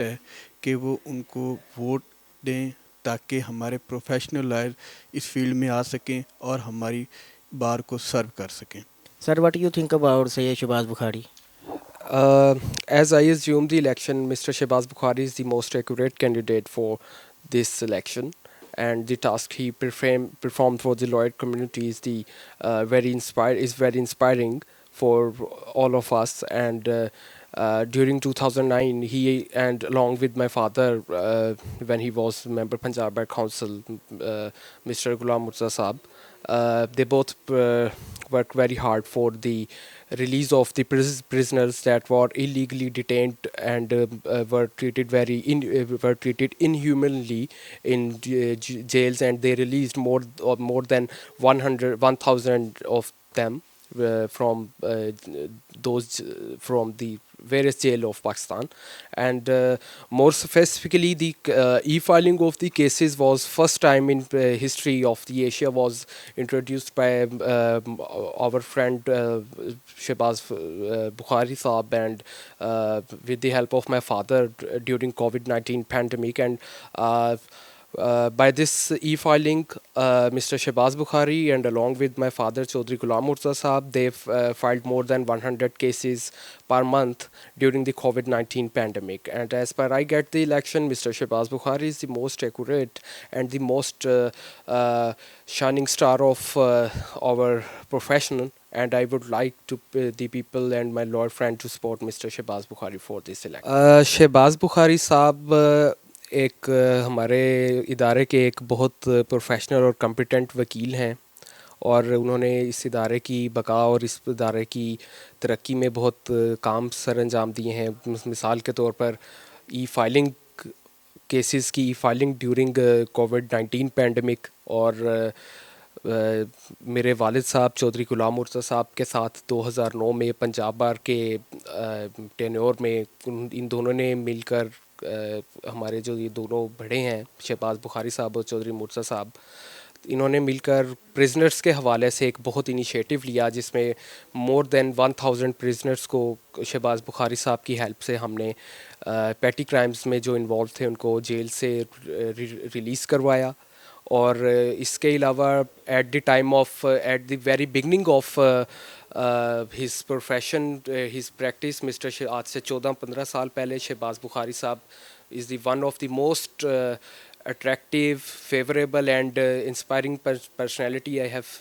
ہے کہ وہ ان کو ووٹ دیں تاکہ ہمارے پروفیشنل لائر اس فیلڈ میں آ سکیں اور ہماری بار کو سرو کر سکیں. Sir, what do you think about Sayyid Shahbaz Bukhari? As I assume the election, Mr. Shehbaz Bukhari is the most accurate candidate for this election, and the task he performed for the lawyer community is very inspiring for all of us. And during 2009, he and along with my father, when he was member Punjab Bar Council, Mr. Ghulam Murtaza Saab, they both worked very hard for the release of the prisoners that were illegally detained and were treated inhumanly in jails, and they released more than 1,000 of them from the various jail of Pakistan. And more specifically, the e-filing of the cases was first time in history of the Asia, was introduced by our friend Shehbaz Bukhari Saab, and with the help of my father during COVID-19 pandemic. And by this e-filing, Mr. Shehbaz Bukhari and along with my father Chaudhry Ghulam Murtaza Saab, they've filed more than 100 cases per month during the COVID-19 pandemic. And as per I get the election, Mr. Shehbaz Bukhari is the most accurate and the most shining star of our profession. And I would like to the people and my lawyer friend to support Mr. Shehbaz Bukhari for this election. Shehbaz Bukhari Saab ایک ہمارے ادارے کے ایک بہت professional اور competent وکیل ہیں، اور انہوں نے اس ادارے کی بقا اور اس ادارے کی ترقی میں بہت کام سر انجام دیے ہیں. مثال کے طور پر ای فائلنگ کیسز کی ای فائلنگ ڈیورنگ کووڈ-19 پینڈیمک، اور میرے والد صاحب چودھری غلام مرتضیٰ صاحب کے ساتھ 2009 میں پنجاب بار کے ٹینیور میں ان دونوں نے مل کر ہمارے جو یہ دونوں بڑے ہیں شہباز بخاری صاحب اور چودھری مرتضیٰ صاحب، انہوں نے مل کر پرزنرز کے حوالے سے ایک بہت انیشیٹو لیا، جس میں مور دین 1000 پرزنرز کو شہباز بخاری صاحب کی ہیلپ سے ہم نے پیٹی کرائمز میں جو انوالو تھے ان کو جیل سے ریلیز کروایا. اور اس کے علاوہ at the very beginning of his profession his practice آج سے 14-15 سال پہلے شہباز بخاری صاحب is the one of the most attractive, favorable and inspiring personality I have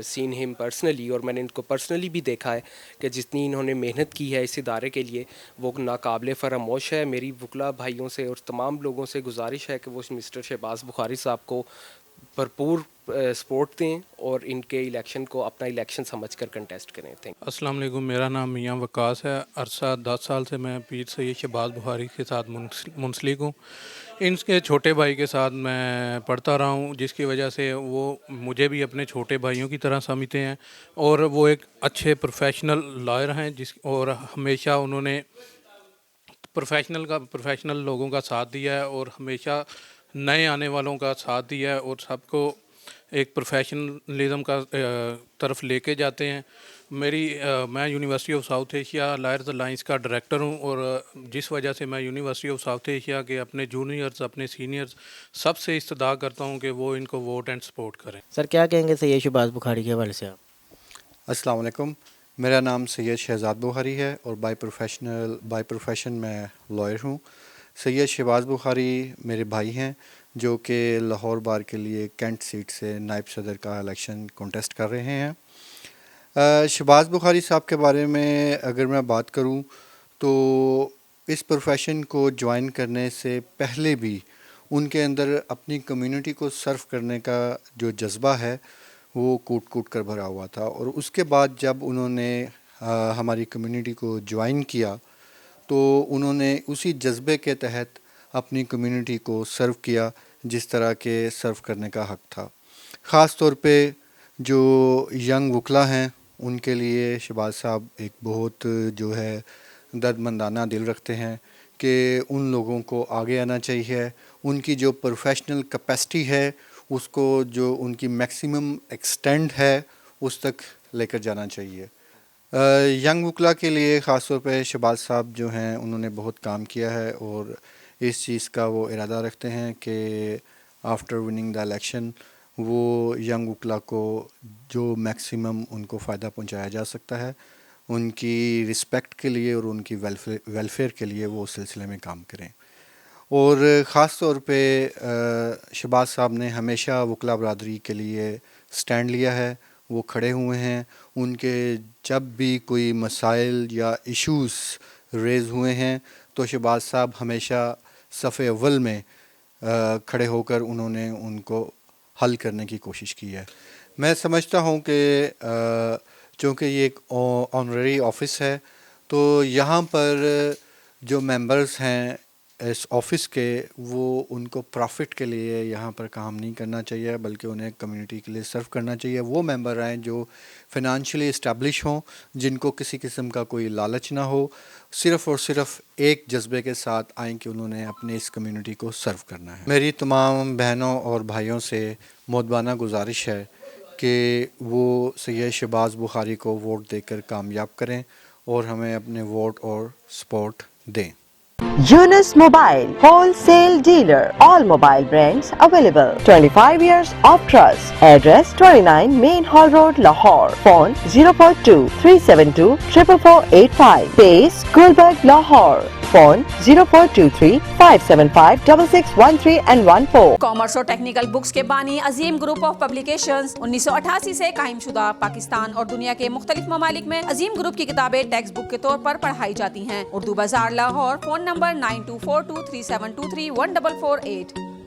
seen him personally. اور میں نے ان کو پرسنلی بھی دیکھا ہے کہ جتنی انہوں نے محنت کی ہے اس ادارے کے لیے وہ ناقابل فراموش ہے. میری وکلا بھائیوں سے اور تمام لوگوں سے گزارش ہے کہ وہ مسٹر شہباز بخاری صاحب کو بھرپور سپورٹ دیں اور ان کے الیکشن کو اپنا الیکشن سمجھ کر کنٹیسٹ کریں. السلام علیکم، میرا نام میاں وقاص ہے. عرصہ 10 سال سے میں پیر سید شہباز بخاری کے ساتھ منسلک ہوں. ان کے چھوٹے بھائی کے ساتھ میں پڑھتا رہا ہوں، جس کی وجہ سے وہ مجھے بھی اپنے چھوٹے بھائیوں کی طرح سمجھتے ہیں، اور وہ ایک اچھے پروفیشنل لائر ہیں اور ہمیشہ انہوں نے پروفیشنل لوگوں کا ساتھ دیا ہے اور ہمیشہ نئے آنے والوں کا ساتھ دیا ہے اور سب کو ایک پروفیشنلزم کا طرف لے کے جاتے ہیں. میں university of south Asia lawyers alliance کا ڈائریکٹر ہوں، اور جس وجہ سے میں یونیورسٹی آف ساؤتھ ایشیا کے اپنے جونیئرز اپنے سینئرز سب سے استدعا کرتا ہوں کہ وہ ان کو ووٹ اینڈ سپورٹ کریں. سر کیا کہیں گے سید شہباز بخاری کے حوالے سے آپ؟ السلام علیکم، میرا نام سید شہزاد بخاری ہے اور بائی پروفیشن میں لائر ہوں. سید شہباز بخاری میرے بھائی ہیں جو کہ لاہور بار کے لیے کینٹ سیٹ سے نائب صدر کا الیکشن کنٹیسٹ کر رہے ہیں. شہباز بخاری صاحب کے بارے میں اگر میں بات کروں تو اس پروفیشن کو جوائن کرنے سے پہلے بھی ان کے اندر اپنی کمیونٹی کو سرو کرنے کا جو جذبہ ہے وہ کوٹ کر بھرا ہوا تھا. اور اس کے بعد جب انہوں نے ہماری کمیونٹی کو جوائن کیا تو انہوں نے اسی جذبے کے تحت اپنی کمیونٹی کو سرو کیا جس طرح کے سرو کرنے کا حق تھا. خاص طور پہ جو ینگ وکلا ہیں ان کے لیے شہباز صاحب ایک بہت جو ہے درد مندانہ دل رکھتے ہیں کہ ان لوگوں کو آگے آنا چاہیے. ان کی جو پروفیشنل کیپیسٹی ہے اس کو جو ان کی میکسیمم ایکسٹینڈ ہے اس تک لے کر جانا چاہیے. ینگ وکلا کے لیے خاص طور پہ شہباز صاحب جو ہیں انہوں نے بہت کام کیا ہے اور اس چیز کا وہ ارادہ رکھتے ہیں کہ آفٹر وننگ دا الیکشن وہ ینگ وکلا کو جو میکسیمم ان کو فائدہ پہنچایا جا سکتا ہے ان کی رسپیکٹ کے لیے اور ان کی ویلفیئر کے لیے وہ اس سلسلے میں کام کریں. اور خاص طور پہ شہباز صاحب نے ہمیشہ وکلا برادری کے لیے سٹینڈ لیا ہے, وہ کھڑے ہوئے ہیں. ان کے جب بھی کوئی مسائل یا ایشوز ریز ہوئے ہیں تو شہباز صاحب ہمیشہ صف اول میں کھڑے ہو کر انہوں نے ان کو حل کرنے کی کوشش کی ہے. میں سمجھتا ہوں کہ چونکہ یہ ایک آنرری آفس ہے تو یہاں پر جو ممبرز ہیں اس آفس کے وہ ان کو پروفٹ کے لیے یہاں پر کام نہیں کرنا چاہیے بلکہ انہیں کمیونٹی کے لیے سرو کرنا چاہیے. وہ ممبر آئیں جو فنانشلی اسٹیبلش ہوں, جن کو کسی قسم کا کوئی لالچ نہ ہو, صرف اور صرف ایک جذبے کے ساتھ آئیں کہ انہوں نے اپنے اس کمیونٹی کو سرو کرنا ہے. میری تمام بہنوں اور بھائیوں سے مؤدبانہ گزارش ہے کہ وہ سید شہباز بخاری کو ووٹ دے کر کامیاب کریں اور ہمیں اپنے ووٹ اور سپورٹ دیں. Yunus Mobile, wholesale dealer. All mobile brands available. 25 years of trust. Address 29 Main Hall Road, Lahore. Phone 042 372 4485. Base Gulberg, Lahore. Phone 0423 575 6613 and 14. Commerce اور ٹیکنیکل بکس کے بانی عظیم گروپ آف پبلیکیشنز 1988 سے قائم شدہ پاکستان اور دنیا کے مختلف ممالک میں عظیم گروپ کی کتابیں ٹیکسٹ بک کے طور پر پڑھائی جاتی ہیں. اردو بازار لاہور. Phone number 924237231448.